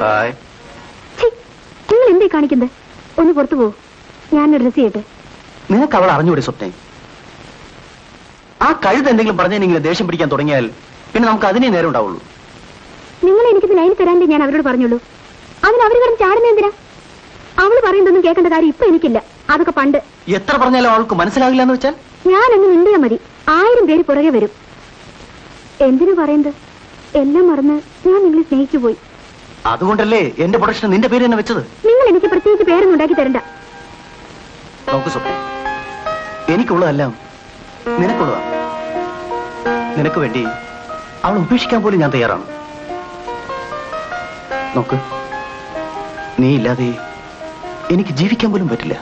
Hi. നിങ്ങൾ എന്തേ കാണിക്കുന്നത്? ഒന്ന് പുറത്തു പോ, ഞാൻ ഡ്രസ് ചെയ്യട്ടെ. നിനക്ക് അവൾ അറിഞ്ഞൂടെ സ്വപ്നെ? ആ കഴുത എന്തെങ്കിലും പറഞ്ഞെങ്കിൽ ദേഷ്യം പിടിക്കാൻ തുടങ്ങിയാൽ പിന്നെ നമുക്ക് അതിനേ നേരം ഉണ്ടാവുള്ളൂ. നിങ്ങൾ എനിക്കിത് ലൈൻ തരാനേ ഞാൻ അവരോട് പറഞ്ഞുള്ളൂ. അതിന് അവർ കിടന്ന് ചാടുന്ന എന്തിനാ? അവള് പറയുന്നതൊന്നും കേൾക്കേണ്ട കാര്യം ഇപ്പൊ എനിക്കില്ല. അതൊക്കെ പണ്ട്. എത്ര പറഞ്ഞാലും അവൾക്ക് മനസ്സിലാകില്ല എന്ന് വെച്ചാൽ ഞാനൊന്ന് മിണ്ടിയാ മതി, 1000 പേര് പുറകെ വരും. എന്തിനു പറയുന്നത്? എല്ലാം മറന്ന് ഞാൻ നിങ്ങളെ സ്നേഹിച്ചു പോയി. അതുകൊണ്ടല്ലേ എന്റെ പ്രൊഡക്ഷൻ നിന്റെ പേര് തന്നെ വെച്ചത്. നിങ്ങൾ എനിക്ക് പ്രത്യേകിച്ച് പേരൊന്നും ഉണ്ടാക്കി തരണ്ട. നോക്ക് സ്വപ്ന, എനിക്കുള്ളതെല്ലാം നിനക്കുള്ളതാണ്. നിനക്ക് വേണ്ടി അവൾ ഉപേക്ഷിക്കാൻ പോലും ഞാൻ തയ്യാറാണ്. നോക്ക്, നീ ഇല്ലാതെ എനിക്ക് ജീവിക്കാൻ പോലും പറ്റില്ല.